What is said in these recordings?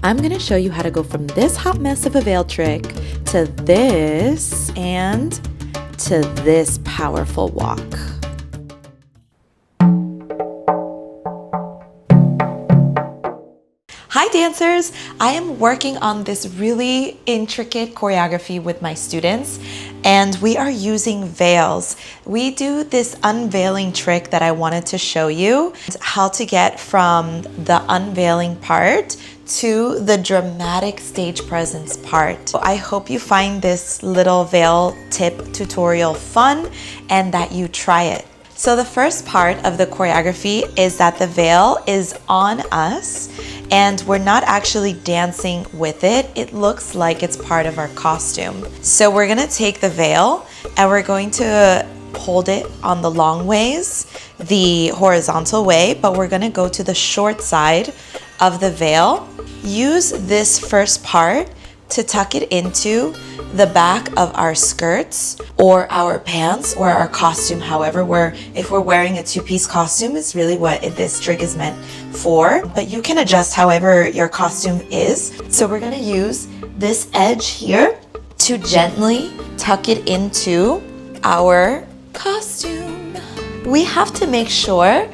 I'm going to show you how to go from this hot mess of a veil trick to this and to this powerful walk. Hi dancers! I am working on this really intricate choreography with my students, and we are using veils. We do this unveiling trick that I wanted to show you, how to get from the unveiling part to the dramatic stage presence part. I hope you find this little veil tip tutorial fun and that you try it. So the first part of the choreography is that the veil is on us and we're not actually dancing with it. It looks like it's part of our costume. So we're gonna take the veil and we're going to hold it on the long ways, the horizontal way, but we're gonna go to the short side of the veil. Use this first part to tuck it into the back of our skirts or our pants or our costume. However, if we're wearing a two-piece costume is really what this trick is meant for, but you can adjust however your costume is. So we're gonna use this edge here to gently tuck it into our costume. We have to make sure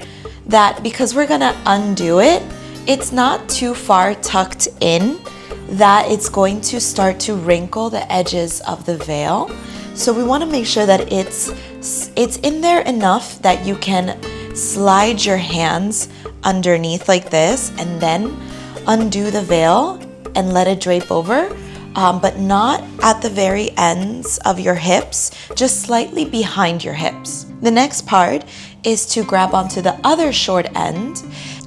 that because we're gonna undo it, it's not too far tucked in that it's going to start to wrinkle the edges of the veil. So we want to make sure that it's in there enough that you can slide your hands underneath like this and then undo the veil and let it drape over, but not at the very ends of your hips, just slightly behind your hips. The next part is to grab onto the other short end.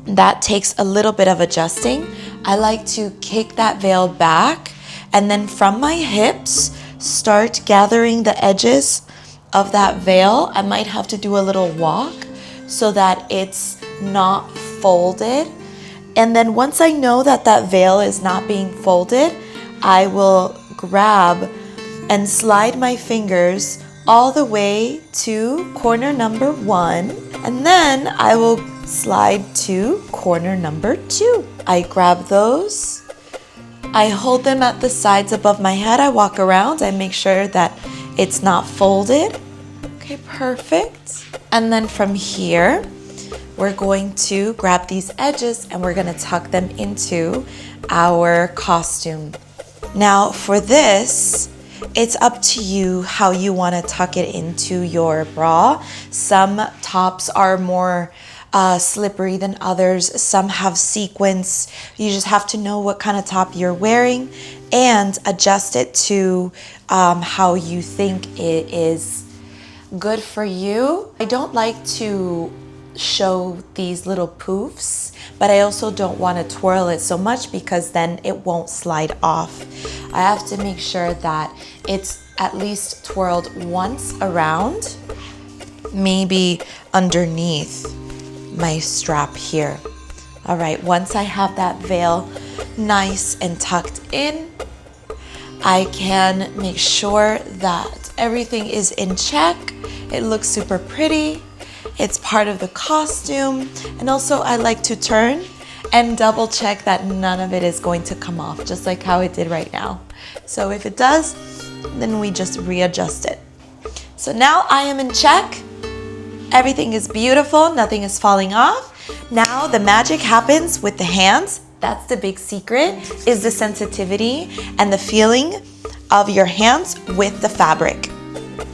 That takes a little bit of adjusting. I like to kick that veil back and then from my hips, start gathering the edges of that veil. I might have to do a little walk so that it's not folded. And then once I know that that veil is not being folded, I will grab and slide my fingers all the way to corner number 1. And then I will slide to corner number 2. I grab those, I hold them at the sides above my head, I walk around, I make sure that it's not folded. Okay, perfect. And then from here, we're going to grab these edges and we're gonna tuck them into our costume. Now for this, it's up to you how you wanna tuck it into your bra. Some tops are more slippery than others. Some have sequins. You just have to know what kind of top you're wearing and adjust it to how you think it is good for you. I don't like to show these little poofs, but I also don't want to twirl it so much because then it won't slide off. I have to make sure that it's at least twirled once around, maybe underneath my strap here. All right, once I have that veil nice and tucked in, I can make sure that everything is in check. It looks super pretty. It's part of the costume. And also I like to turn and double check that none of it is going to come off, just like how it did right now. So if it does, then we just readjust it. So now I am in check. Everything is beautiful, nothing is falling off. Now the magic happens with the hands. That's the big secret, is the sensitivity and the feeling of your hands with the fabric.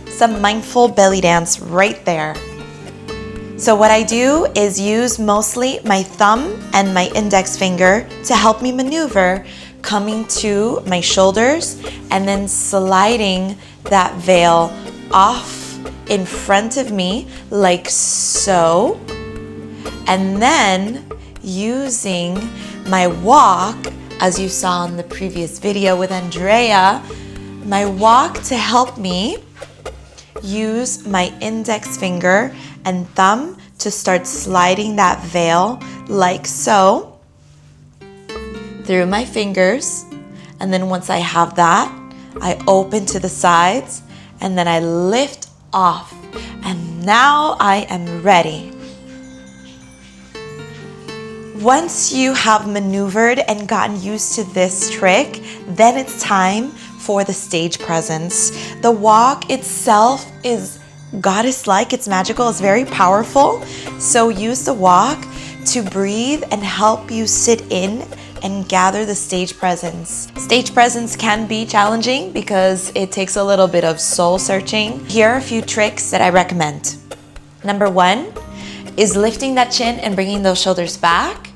Some mindful belly dance right there. So what I do is use mostly my thumb and my index finger to help me maneuver, coming to my shoulders and then sliding that veil off in front of me like so, and then using my walk, as you saw in the previous video with Andrea, my walk to help me use my index finger and thumb to start sliding that veil like so through my fingers. And then once I have that, I open to the sides and then I lift off, and now I am ready. Once you have maneuvered and gotten used to this trick, then it's time for the stage presence. The walk itself is goddess-like, it's magical, it's very powerful. So use the walk to breathe and help you sit in and gather the stage presence. Stage presence can be challenging because it takes a little bit of soul searching. Here are a few tricks that I recommend. Number one is lifting that chin and bringing those shoulders back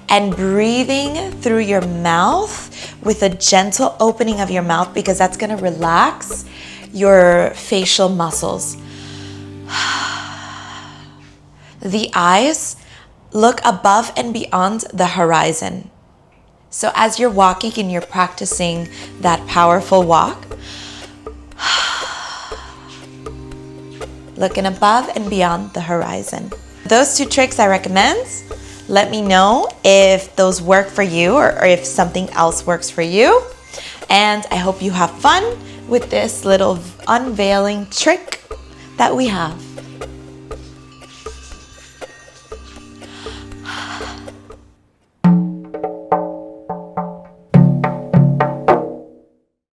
and breathing through your mouth with a gentle opening of your mouth, because that's gonna relax your facial muscles. The eyes look above and beyond the horizon. So as you're walking and you're practicing that powerful walk, looking above and beyond the horizon. Those two tricks I recommend. Let me know if those work for you or if something else works for you. And I hope you have fun with this little unveiling trick that we have.